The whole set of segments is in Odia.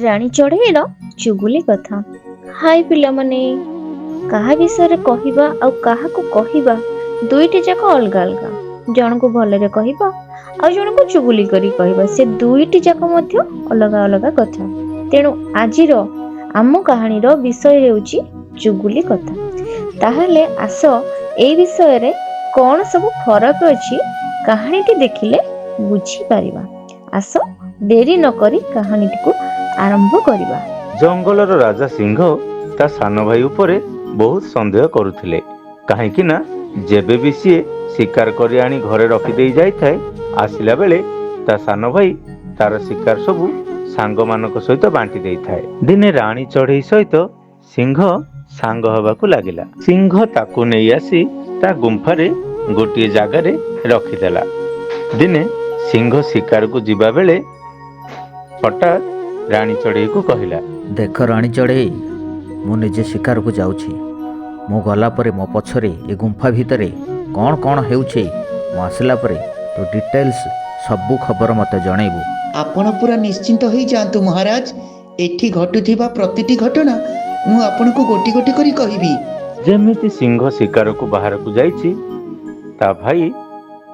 ରାଣୀ ଚଢ଼େଇର ଚୁଗୁଲି କଥା। ହାଇ ପିଲାମାନେ, କାହା ବିଷୟରେ କହିବା ଆଉ କାହାକୁ କହିବା ଦୁଇଟି ଯାକ ଅଲଗା ଅଲଗା। ଜଣକୁ ଭଲରେ କହିବା ଆଉ ଜଣକୁ ଚୁଗୁଲି କରି କହିବା, ସେ ଦୁଇଟି ଯାକ ମଧ୍ୟ ଅଲଗା ଅଲଗା କଥା। ତେଣୁ ଆଜିର ଆମ କାହାଣୀର ବିଷୟ ହେଉଛି ଚୁଗୁଲି କଥା। ତାହେଲେ ଆସ ଏଇ ବିଷୟରେ କଣ ସବୁ ଫରକ ଅଛି କାହାଣୀଟି ଦେଖିଲେ ବୁଝିପାରିବା। ଆସ ଡେରି ନକରି କାହାଣୀଟିକୁ ଆରମ୍ଭ କରିବା। ଜଙ୍ଗଲର ରାଜା ସିଂହ ତା ସାନ ଭାଇ ଉପରେ ବହୁତ ସନ୍ଦେହ କରୁଥିଲେ, କାହିଁକି ନା ଯେବେ ବି ସିଏ ଶିକାର କରି ଆଣି ଘରେ ରଖିଦେଇ ଯାଇଥାଏ, ଆସିଲା ବେଳେ ତା ସାନ ଭାଇ ତାର ଶିକାର ସବୁ ସାଙ୍ଗମାନଙ୍କ ସହିତ ବାଣ୍ଟି ଦେଇଥାଏ। ଦିନେ ରାଣୀ ଚଢ଼େଇ ସହିତ ସିଂହ ସାଙ୍ଗ ହେବାକୁ ଲାଗିଲା। ସିଂହ ତାକୁ ନେଇ ଆସି ତା ଗୁମ୍ଫାରେ ଗୋଟିଏ ଜାଗାରେ ରଖିଦେଲା। ଦିନେ ସିଂହ ଶିକାରକୁ ଯିବା ବେଳେ ହଠାତ୍ ରାଣୀ ଚଢ଼େଇକୁ କହିଲା, ଦେଖ ରାଣୀ ଚଢ଼େଇ, ମୁଁ ନିଜେ ଶିକାରକୁ ଯାଉଛି। ମୁଁ ଗଲା ପରେ ମୋ ପଛରେ ଏ ଗୁମ୍ଫା ଭିତରେ କ'ଣ କ'ଣ ହେଉଛି, ମୁଁ ଆସିଲା ପରେ ତୁ ଡିଟେଲ୍ସ ସବୁ ଖବର ମୋତେ ଜଣେଇବୁ। ଆପଣ ପୁରା ନିଶ୍ଚିନ୍ତ ହୋଇଯାଆନ୍ତୁ ମହାରାଜ। ଏଠି ଘଟୁଥିବା ପ୍ରତିଟି ଘଟଣା ମୁଁ ଆପଣଙ୍କୁ ଗୋଟି ଗୋଟି କରି କହିବି। ଯେମିତି ସିଂହ ଶିକାରକୁ ବାହାରକୁ ଯାଇଛି, ତା ଭାଇ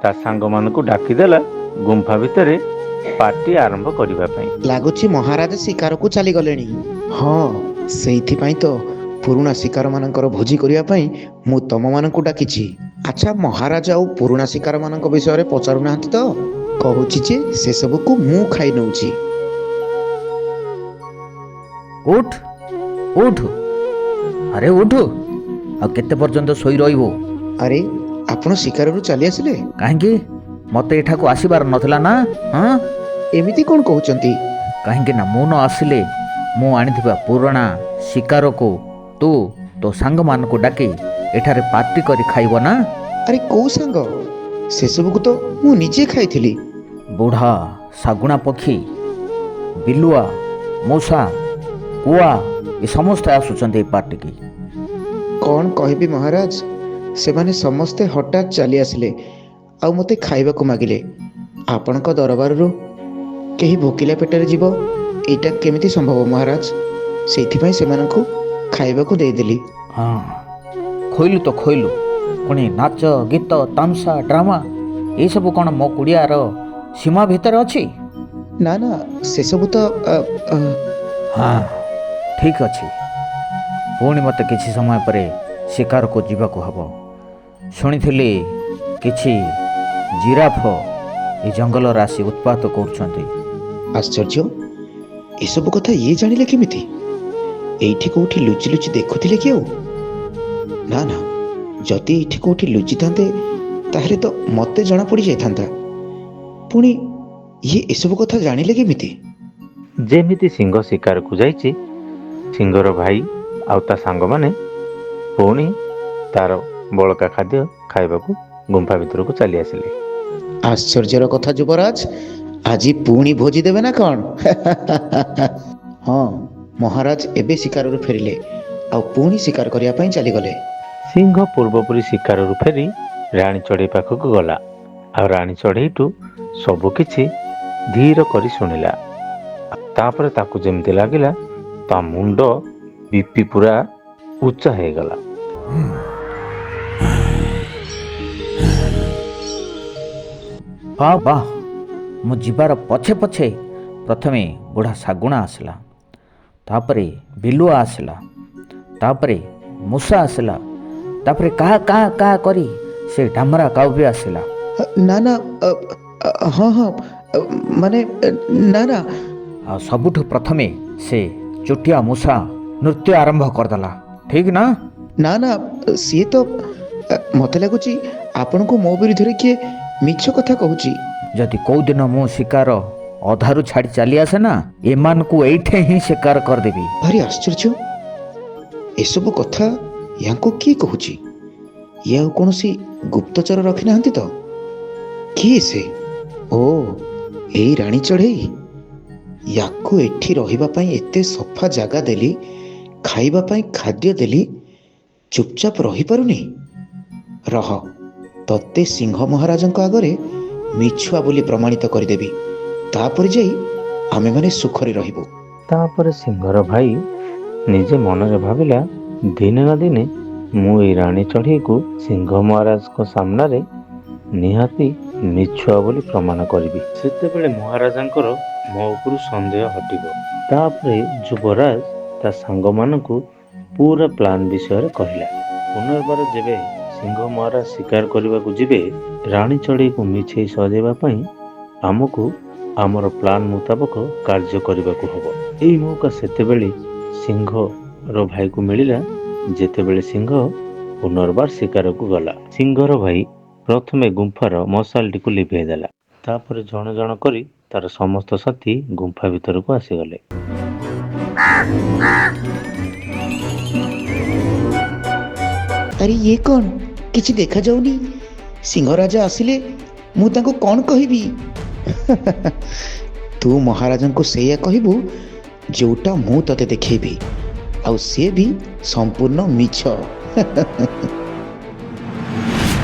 ତା ସାଙ୍ଗମାନଙ୍କୁ ଡାକିଦେଲା ଗୁମ୍ଫା ଭିତରେ ପାର୍ଟି ଆରମ୍ଭ କରିବା ପାଇଁ। ଲାଗୁଛି ମହାରାଜ ଶିକାରକୁ ଚାଲିଗଲେଣି। ହଁ, ସେଇଥିପାଇଁ ତ ପୁରୁଣା ଶିକାରମାନଙ୍କର ଭୋଜି କରିବା ପାଇଁ ମୁଁ ତମମାନଙ୍କୁ ଡାକିଛି। ଆଚ୍ଛା, ମହାରାଜ ଆଉ ପୁରୁଣା ଶିକାରମାନଙ୍କ ବିଷୟରେ ପଚାରୁନାହାନ୍ତି ତ? କହୁଛି ଯେ ସେସବୁକୁ ମୁଁ ଖାଇ ନେଉଛି। ଉଠ ଉଠ, ଆରେ ଉଠ, ଆଉ କେତେ ପର୍ଯ୍ୟନ୍ତ ଶୋଇ ରହିବୁ? ଆରେ, ଆପଣ ଶିକାରରୁ ଚାଲି ଆସିଲେ? କାହିଁକି? ମୋତେ ଏଠାକୁ ଆସିବାର ନଥିଲା ନା? ହଁ, ଏମିତି କ'ଣ କହୁଛନ୍ତି? କାହିଁକି ନା ମୁଁ ନ ଆସିଲେ ମୁଁ ଆଣିଥିବା ପୁରୁଣା ଶିକାରକୁ ତୁ ତୋ ସାଙ୍ଗମାନଙ୍କୁ ଡାକି ଏଠାରେ ପାର୍ଟି କରି ଖାଇବ ନା? ଆରେ କୋଉ ସାଙ୍ଗ? ସେସବୁକୁ ତ ମୁଁ ନିଜେ ଖାଇଥିଲି। ବୁଢ଼ା, ଶାଗୁଣା ପକ୍ଷୀ, ବିଲୁଆ, ମୂଷା, କୁଆ, ଏ ସମସ୍ତେ ଆସୁଛନ୍ତି ଏ ପାର୍ଟିକି। କ'ଣ କହିବି ମହାରାଜ, ସେମାନେ ସମସ୍ତେ ହଠାତ୍ ଚାଲି ଆସିଲେ ଆଉ ମୋତେ ଖାଇବାକୁ ମାଗିଲେ। ଆପଣଙ୍କ ଦରବାରରୁ କେହି ଭୋକିଲା ପେଟରେ ଯିବ, ଏଇଟା କେମିତି ସମ୍ଭବ ମହାରାଜ? ସେଇଥିପାଇଁ ସେମାନଙ୍କୁ ଖାଇବାକୁ ଦେଇଦେଲି। ହଁ, ଖୋଇଲୁ ତ ଖୋଇଲୁ, ପୁଣି ନାଚ, ଗୀତ, ତାମସା, ଡ୍ରାମା ଏସବୁ କ'ଣ ମୋ କୁଡ଼ିଆର ସୀମା ଭିତରେ ଅଛି? ନା ନା, ସେସବୁ ତ ହଁ, ଠିକ୍ ଅଛି। ପୁଣି ମୋତେ କିଛି ସମୟ ପରେ ଶିକାରକୁ ଯିବାକୁ ହେବ। ଶୁଣିଥିଲି କିଛି ଜିରାଫ ଏ ଜଙ୍ଗଲରେ ଆସି ଉତ୍ପାତ କରୁଛନ୍ତି। ଆଶ୍ଚର୍ଯ୍ୟ, ଏସବୁ କଥା ଇଏ ଜାଣିଲେ କେମିତି? ଏଇଠି କୋଉଠି ଲୁଚି ଲୁଚି ଦେଖୁଥିଲେ କି ଆଉ? ନା ନା, ଯଦି ଏଇଠି କୋଉଠି ଲୁଚିଥାନ୍ତେ ତାହେଲେ ତ ମୋତେ ଜଣାପଡ଼ି ଯାଇଥାନ୍ତା। ପୁଣି ଇଏ ଏସବୁ କଥା ଜାଣିଲେ କେମିତି? ଯେମିତି ସିଂହ ଶିକାରକୁ ଯାଇଛି, ସିଂହର ଭାଇ ଆଉ ତା ସାଙ୍ଗମାନେ ପୁଣି ତାର ବଳକା ଖାଦ୍ୟ ଖାଇବାକୁ ଗୁମ୍ଫା ଭିତରକୁ ଚାଲି ଆସିଲେ। ଆଶ୍ଚର୍ଯ୍ୟର କଥା ଯୁବରାଜ, ଆଜି ପୁଣି ଭୋଜି ଦେବେ ନା କ'ଣ? ହଁ, ମହାରାଜ ଏବେ ଶିକାରରୁ ଫେରିଲେ ଆଉ ପୁଣି ଶିକାର କରିବା ପାଇଁ ଚାଲିଗଲେ। ସିଂହ ପୂର୍ବପରି ଶିକାରରୁ ଫେରି ରାଣୀ ଚଢ଼େଇ ପାଖକୁ ଗଲା, ଆଉ ରାଣୀ ଚଢ଼େଇଠୁ ସବୁ କିଛି ଧୀର କରି ଶୁଣିଲା। ତାପରେ ତାକୁ ଯେମିତି ଲାଗିଲା ତା ମୁଣ୍ଡ ବିପି ପୁରା ଉଚ୍ଚା ହେଇଗଲା। ବାଃ ବାଃ, ମୁଁ ଯିବାର ପଛେ ପଛେ ପ୍ରଥମେ ବୁଢ଼ା ଶାଗୁଣା ଆସିଲା, ତାପରେ ବିଲୁଆ ଆସିଲା, ତାପରେ ମୂଷା ଆସିଲା, ତାପରେ କାହା କାହା କାହା କରି ସେ ଡାମରା କାଉ ବି ଆସିଲା। ନା ନା, ହଁ ହଁ, ମାନେ ନା ନା। ଆଉ ସବୁଠୁ ପ୍ରଥମେ ସେ ଚୁଟିଆ ମୂଷା ନୃତ୍ୟ ଆରମ୍ଭ କରିଦେଲା, ଠିକ୍ ନା? ନା ନା, ସିଏ ତ ମୋତେ ଲାଗୁଛି ଆପଣଙ୍କୁ ମୋ ବିରୁଦ୍ଧରେ କିଏ ମିଛ କଥା କହୁଛି। ଯଦି କେଉଁଦିନ ମୁଁ ଶିକାର ଅଧାରୁ ଛାଡ଼ି ଚାଲି ଆସେ ନା, ଏମାନଙ୍କୁ ଏଇଠି ହିଁ ଶିକାର କରିଦେବି। ଭାରି ଆଶ୍ଚର୍ଯ୍ୟ, ଏସବୁ କଥା ୟାଙ୍କୁ କିଏ କହୁଛି? ଇଏ ଆଉ କୌଣସି ଗୁପ୍ତଚର ରଖିନାହାନ୍ତି ତ? କିଏ ସେ? ଓ, ଏଇ ରାଣୀ ଚଢ଼େଇ। ୟାକୁ ଏଠି ରହିବା ପାଇଁ ଏତେ ସଫା ଜାଗା ଦେଲି, ଖାଇବା ପାଇଁ ଖାଦ୍ୟ ଦେଲି, ଚୁପଚାପ ରହିପାରୁନି। ରହ, ତତେ ସିଂହ ମହାରାଜଙ୍କ ଆଗରେ ମିଛୁଆ ବୋଲି ପ୍ରମାଣିତ କରିଦେବି, ତାପରେ ଯାଇ ଆମେମାନେ ସୁଖରେ ରହିବୁ। ତାପରେ ସିଂହର ଭାଇ ନିଜେ ମନରେ ଭାବିଲା, ଦିନେ ନା ଦିନେ ମୁଁ ଏଇ ରାଣୀ ଚଢ଼େଇକୁ ସିଂହ ମହାରାଜଙ୍କ ସାମ୍ନାରେ ନିହାତି ମିଛୁଆ ବୋଲି ପ୍ରମାଣ କରିବି। ସେତେବେଳେ ମହାରାଜାଙ୍କର ମୋ ଉପରୁ ସନ୍ଦେହ ହଟିବ। ତାପରେ ଯୁବରାଜ ତା ସାଙ୍ଗମାନଙ୍କୁ ପୁରା ପ୍ଲାନ୍ ବିଷୟରେ କହିଲା। ପୁନର୍ବାର ଯେବେ ସିଂହ ମହାରାଜ ଶିକାର କରିବାକୁ ଯିବେ, ରାଣୀ ଚଢ଼େଇକୁ ମିଛେଇ ସଜେଇବା ପାଇଁ ଆମକୁ ଆମର ପ୍ଲାନ୍ ମୁତାବକ କାର୍ଯ୍ୟ କରିବାକୁ ହବ। ଏଇ ମୌକା ସେତେବେଳେ ସିଂହର ଭାଇକୁ ମିଳିଲା, ଯେତେବେଳେ ସିଂହ ପୁନର୍ବାର ଶିକାରକୁ ଗଲା। ସିଂହର ଭାଇ ପ୍ରଥମେ ଗୁମ୍ଫାର ମଶାଲଟିକୁ ଲିଭେଇ ଦେଲା। ତାପରେ ଜଣ ଜଣ କରି ତାର ସମସ୍ତ ସାଥୀ ଗୁମ୍ଫା ଭିତରକୁ ଆସିଗଲେ। ଆରେ ଇଏ କ'ଣ? କିଛି ଦେଖାଯାଉନି। ସିଂହ ରାଜା ଆସିଲେ ମୁଁ ତାଙ୍କୁ କ'ଣ କହିବି? ତୁ ମହାରାଜାଙ୍କୁ ସେଇଆ କହିବୁ ଯୋଉଟା ମୁଁ ତତେ ଦେଖେଇବି, ଆଉ ସିଏ ବି ସମ୍ପୂର୍ଣ୍ଣ ମିଛ।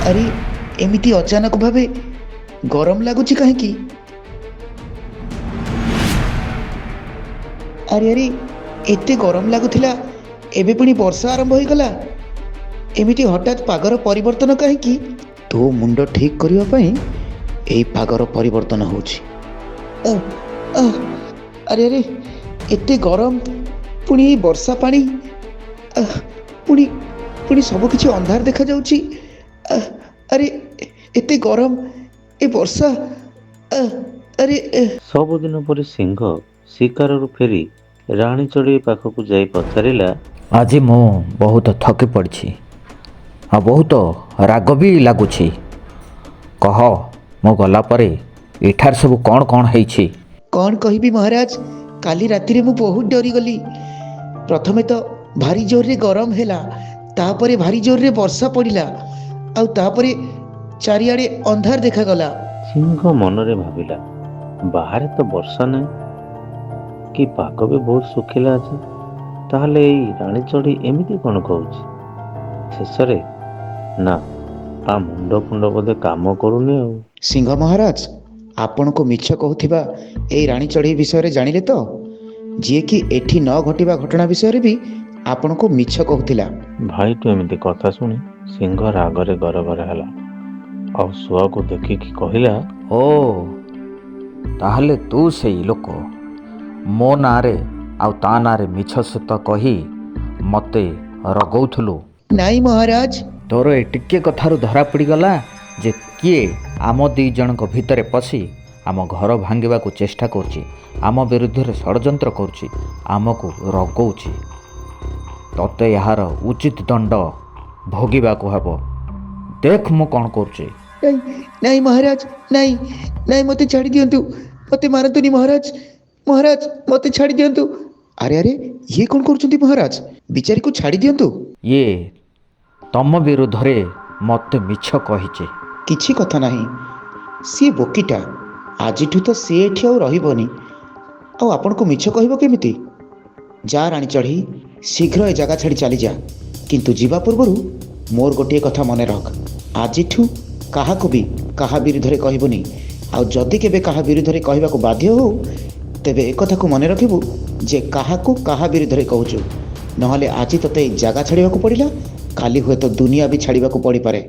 ଆରେ ଏମିତି ଅଚାନକ ଭାବେ ଗରମ ଲାଗୁଛି କାହିଁକି? ଆରେ ଆରେ ଏତେ ଗରମ ଲାଗୁଥିଲା, ଏବେ ପୁଣି ବର୍ଷା ଆରମ୍ଭ ହେଇଗଲା। ଏମିତି ହଠାତ୍ ପାଗର ପରିବର୍ତ୍ତନ କାହିଁକି? ତୋ ମୁଣ୍ଡ ଠିକ୍ କରିବା ପାଇଁ ଏଇ ପାଗର ପରିବର୍ତ୍ତନ ହେଉଛି। ଆରେ ଆରେ ଏତେ ଗରମ, ପୁଣି ଏଇ ବର୍ଷା ପାଣି, ପୁଣି ପୁଣି ସବୁକିଛି ଅନ୍ଧାର ଦେଖାଯାଉଛି। ଆରେ ଏତେ ଗରମ, ଏ ବର୍ଷା, ଆରେ ସବୁଦିନ ପରି ସିଂହ ଶିକାରରୁ ଫେରି ରାଣୀ ଚଢ଼େଇ ପାଖକୁ ଯାଇ ପଚାରିଲା, ଆଜି ମୁଁ ବହୁତ ଥକି ପଡ଼ିଛି ଆଉ ବହୁତ ରାଗ ବି ଲାଗୁଛି। କହ, ମୁଁ ଗଲା ପରେ ଏଠାରେ ସବୁ କ'ଣ କ'ଣ ହେଇଛି? କ'ଣ କହିବି ମହାରାଜ, କାଲି ରାତିରେ ମୁଁ ବହୁତ ଡରିଗଲି। ପ୍ରଥମେ ତ ଭାରି ଜୋରରେ ଗରମ ହେଲା, ତାପରେ ଭାରି ଜୋରରେ ବର୍ଷା ପଡ଼ିଲା, ଆଉ ତାପରେ ଚାରିଆଡ଼େ ଅନ୍ଧାର ଦେଖାଗଲା। ସିଂହ ମନରେ ଭାବିଲା, ବାହାରେ ତ ବର୍ଷା ନାହିଁ କି ପାଗ ବି ବହୁତ ଶୁଖିଲା ଅଛି, ତାହେଲେ ଏଇ ରାଣୀ ଚଢ଼େଇ ଏମିତି କ'ଣ କହୁଛି? ଶେଷରେ ନା, ତା ମୁଣ୍ଡ ଫୁଣ୍ଡ ବୋଧେ କାମ କରୁନି ଆଉ। ସିଂହ ମହାରାଜ, ଆପଣଙ୍କୁ ମିଛ କହୁଥିବା ଏଇ ରାଣୀ ଚଢ଼େଇ ବିଷୟରେ ଜାଣିଲେ ତ, ଯିଏକି ଏଠି ନ ଘଟିବା ଘଟଣା ବିଷୟରେ ବି ଆପଣଙ୍କୁ ମିଛ କହୁଥିଲା। ଭାଇଠୁ ଏମିତି କଥା ଶୁଣି ସିଂହ ରାଗରେ ଗରଗର ହେଲା, ଆଉ ଶୁଆକୁ ଦେଖିକି କହିଲା, ଓ, ତାହେଲେ ତୁ ସେଇ ଲୋକ ମୋ ନାଁରେ ଆଉ ତା ନାଁରେ ମିଛ ସତ କହି ମୋତେ ରଗଉଥିଲୁ। ନାଇଁ ମହାରାଜ। ତୋର ଏ ଟିକିଏ କଥାରୁ ଧରା ପଡ଼ିଗଲା ଯେ କିଏ ଆମ ଦୁଇ ଜଣଙ୍କ ଭିତରେ ପଶି ଆମ ଘର ଭାଙ୍ଗିବାକୁ ଚେଷ୍ଟା କରୁଛି, ଆମ ବିରୁଦ୍ଧରେ ଷଡ଼ଯନ୍ତ୍ର କରୁଛି, ଆମକୁ ରଗଉଛି। ତତେ ଏହାର ଉଚିତ ଦଣ୍ଡ ଭୋଗିବାକୁ ହେବ। ଦେଖ ମୁଁ କ'ଣ କରୁଛି। ନାଇଁ ନାଇଁ ମହାରାଜ, ନାଇଁ ନାଇଁ, ମୋତେ ଛାଡ଼ି ଦିଅନ୍ତୁ, ମୋତେ ମାରନ୍ତୁନି ମହାରାଜ। ମହାରାଜ ମୋତେ ଛାଡ଼ି ଦିଅନ୍ତୁ। ଆରେ ଆରେ ଇଏ କ'ଣ କରୁଛନ୍ତି ମହାରାଜ? ବିଚାରୀକୁ ଛାଡ଼ି ଦିଅନ୍ତୁ। ଇଏ ତମ ବିରୁଦ୍ଧରେ ମୋତେ ମିଛ କହିଛି। କିଛି କଥା ନାହିଁ, ସିଏ ବୋକିଟା, ଆଜିଠୁ ତ ସିଏ ଏଠି ଆଉ ରହିବନି, ଆଉ ଆପଣଙ୍କୁ ମିଛ କହିବ କେମିତି? ଯା ରାଣୀ ଚଢ଼େଇ, ଶୀଘ୍ର ଏ ଜାଗା ଛାଡ଼ି ଚାଲିଯା, କିନ୍ତୁ ଯିବା ପୂର୍ବରୁ ମୋର ଗୋଟିଏ କଥା ମନେ ରଖ, ଆଜିଠୁ କାହାକୁ ବି କାହା ବିରୁଦ୍ଧରେ କହିବୁନି, ଆଉ ଯଦି କେବେ କାହା ବିରୁଦ୍ଧରେ କହିବାକୁ ବାଧ୍ୟ ହଉ, ତେବେ ଏକଥାକୁ ମନେ ରଖିବୁ ଯେ କାହାକୁ କାହା ବିରୁଦ୍ଧରେ କହୁଛୁ, ନହେଲେ ଆଜି ତୋତେ ଏଇ ଜାଗା ଛାଡ଼ିବାକୁ ପଡ଼ିଲା, କାଲି ହୁଏତ ଦୁନିଆ ବି ଛାଡ଼ିବାକୁ ପଡ଼ିପାରେ।